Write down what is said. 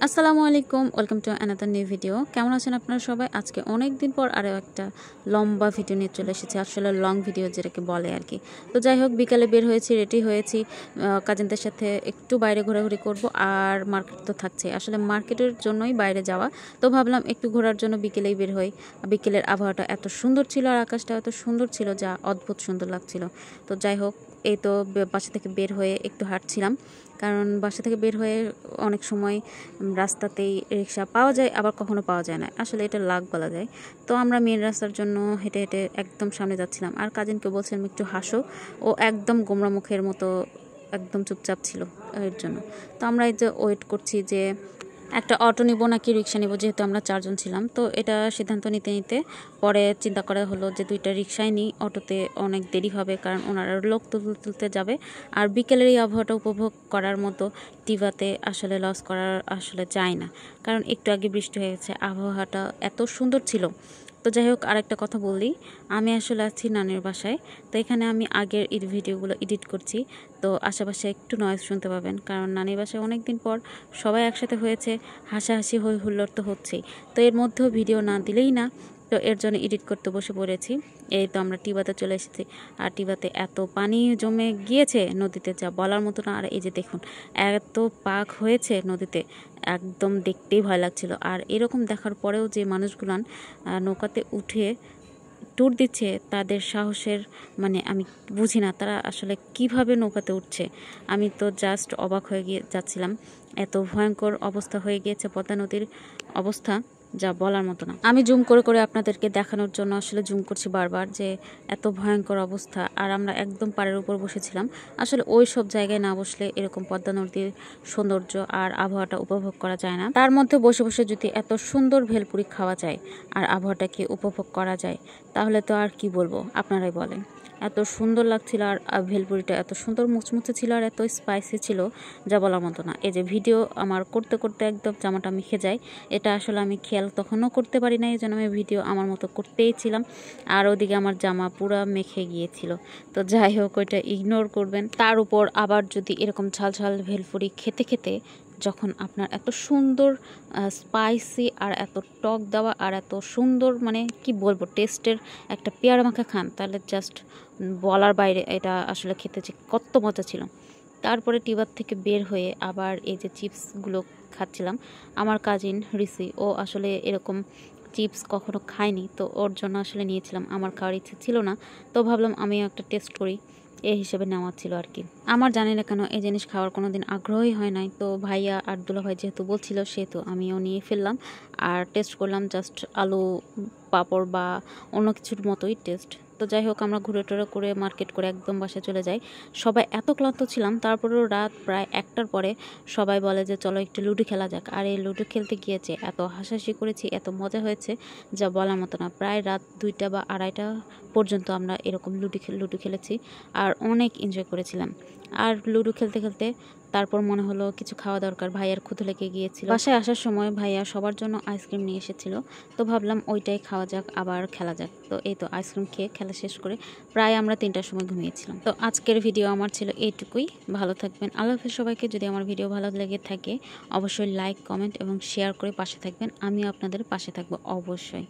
আসসালামু আলাইকুম, welcome to another new video. কেমন আছেন আপনারা সবাই? আজকে অনেক দিন পর আরও একটা লম্বা ভিডিও নিয়ে চলে এসেছি, আসলে লং ভিডিও যেটাকে বলে আর কি। তো যাই হোক, বিকালে বের হয়েছি, রেডি হয়েছি, কাজিনদের সাথে একটু বাইরে ঘোরাঘুরি করব, আর মার্কেট তো থাকছে, আসলে মার্কেটের জন্যই বাইরে যাওয়া। তো ভাবলাম একটু ঘোরার জন্য বিকেলেই বের হই। বিকেলের আবহাওয়াটা এত সুন্দর ছিল আর আকাশটা এত সুন্দর ছিল, যা অদ্ভুত সুন্দর লাগছিল। তো যাই হোক, এই তো বাসা থেকে বের হয়ে একটু হাঁটছিলাম, কারণ বাসা থেকে বের হয়ে অনেক সময় রাস্তাতেই রিক্সা পাওয়া যায়, আবার কখনো পাওয়া যায় না, আসলে এটা লাক বলা যায়। তো আমরা মেন রাস্তার জন্য হেঁটে হেঁটে একদম সামনে যাচ্ছিলাম, আর কাজিনকে বলছিলাম একটু হাসো, ও একদম গোমরা মুখের মতো একদম চুপচাপ ছিল এর জন্য। তো আমরা এই যে ওয়েট করছি যে একটা অটো নিব নাকি রিক্সা নিব, যেহেতু আমরা 4 জন ছিলাম। তো এটা সিদ্ধান্ত নিতে নিতে পরে চিন্তা করা হলো যে দুইটা রিক্সাই নিই, অটোতে অনেক দেরি হবে, কারণ ওনারা লোক তুলতে যাবে, আর বিকেলের এই আবহাওয়াটা উপভোগ করার মতো টিভাতে আসলে লস করার আসলে যায় না, কারণ একটু আগে বৃষ্টি হয়ে গেছে, আবহাওয়াটা এত সুন্দর ছিল। তো যাই হোক, আরেকটা কথা বললি, আমি আসলে আছি নানির বাসায়। তো এখানে আমি আগের ভিডিওগুলো এডিট করছি, তো আশেপাশে একটু নয়েজ শুনতে পাবেন, কারণ নানির বাসায় অনেক দিন পর সবাই একসাথে হয়েছে, হাসাহাসি হই হুল্লোড় তো হচ্ছেই। তো এর মধ্যেও ভিডিও না দিলেই না, তো এর জন্য এডিট করতে বসে পড়েছি। এই তো আমরা টিবাতে চলে এসেছি, আর টিবাতে এত পানি জমে গিয়েছে নদীতে, যা বলার মতো না। আর এই যে দেখুন, এত পাক হয়েছে নদীতে, একদম দেখতেই ভয় লাগছিল। আর এরকম দেখার পরেও যে মানুষগুলান নৌকাতে উঠে ট্যুর দিচ্ছে, তাদের সাহসের মানে আমি বুঝি না, তারা আসলে কিভাবে নৌকাতে উঠছে। আমি তো জাস্ট অবাক হয়ে যাচ্ছিলাম, এত ভয়ঙ্কর অবস্থা হয়ে গিয়েছে পদ্মা নদীর অবস্থা, যা বলার মতো না। আমি জুম করে করে আপনাদেরকে দেখানোর জন্য আসলে জুম করছি বারবার, যে এত ভয়ঙ্কর অবস্থা। আর আমরা একদম পাড়ের উপর বসেছিলাম, আসলে ওই সব জায়গায় না বসলে এরকম পদ্মা নদীর সৌন্দর্য আর আবহাওয়াটা উপভোগ করা যায় না। তার মধ্যে বসে বসে যদি এত সুন্দর ভেলপুরি খাওয়া যায় আর আবহাওয়াটাকে উপভোগ করা যায়, তাহলে তো আর কি বলবো, আপনারাই বলেন। এত সুন্দর লাগছিল, আর ভেলপুরিটা এত সুন্দর মুচমুচে ছিল, আর এত স্পাইসি ছিল, যা বলার মতো না। এই যে ভিডিও আমার করতে করতে একদম জামাটা মেখে যায়, এটা আসলে আমি খেয়াল তখনও করতে পারি না, এই জন্য আমি ভিডিও আমার মতো করতেই ছিলাম, আর ওদিকে আমার জামা পুরা মেখে গিয়েছিল। তো যাই হোক, ওইটা ইগনোর করবেন। তার উপর আবার যদি এরকম ঝাল ঝাল ভেলপুরি খেতে খেতে যখন আপনার এত সুন্দর স্পাইসি আর এত টক দেওয়া আর এত সুন্দর মানে কি বলবো টেস্টের একটা পেয়ারা মাখা খান, তাহলে জাস্ট বলার বাইরে, এটা আসলে খেতে যে কত মজা ছিল। তারপরে টিবার থেকে বের হয়ে আবার এই যে চিপসগুলো খাচ্ছিলাম। আমার কাজিন রিসি, ও আসলে এরকম চিপস কখনো খায়নি, তো ওর জন্য আসলে নিয়েছিলাম, আমার খাওয়ার ইচ্ছে ছিল না, তো ভাবলাম আমিও একটা টেস্ট করি, এই হিসেবে নেওয়া ছিল আর কি। আমার জানি না কেন এই জিনিস খাওয়ার কোনো দিন আগ্রহই হয় নাই, তো ভাইয়া আর দুলা ভাই যেহেতু বলছিল, সেহেতু আমিও নিয়ে ফেললাম আর টেস্ট করলাম, জাস্ট আলু পাঁপড় বা অন্য কিছুর মতোই টেস্ট। তো যাই হোক, আমরা ঘুরে টুরে করে মার্কেট করে একদম বাসায় চলে যাই। সবাই এত ক্লান্ত ছিলাম, তারপরেও রাত প্রায় 1টার পরে সবাই বলে যে চলো একটু লুডো খেলা যাক। আর এই লুডো খেলতে গিয়েছে এত হাসাহাসি করেছি, এত মজা হয়েছে, যা বলার মতো না। প্রায় রাত 2টা বা 2:30 পর্যন্ত আমরা এরকম লুডো খেলেছি, আর অনেক এনজয় করেছিলাম। আর লুডো খেলতে খেলতে তারপর মনে হলো কিছু খাওয়া দরকার, ভাইয়ার ক্ষুধা লেগে গিয়েছিল। বাসায় আসার সময় ভাইয়া সবার জন্য আইসক্রিম নিয়ে এসেছিল, তো ভাবলাম ওইটাই খাওয়া যাক, আবার খেলা যাক। তো এই তো আইসক্রিম খেয়ে খেলা শেষ করে প্রায় আমরা 3টার সময় ঘুমিয়েছিলাম। তো আজকের ভিডিও আমার ছিল এইটুকুই। ভালো থাকবেন, আল্লাহ হাফেজ সবাইকে। যদি আমার ভিডিও ভালো লেগে থাকে অবশ্যই লাইক, কমেন্ট এবং শেয়ার করে পাশে থাকবেন, আমিও আপনাদের পাশে থাকবো অবশ্যই।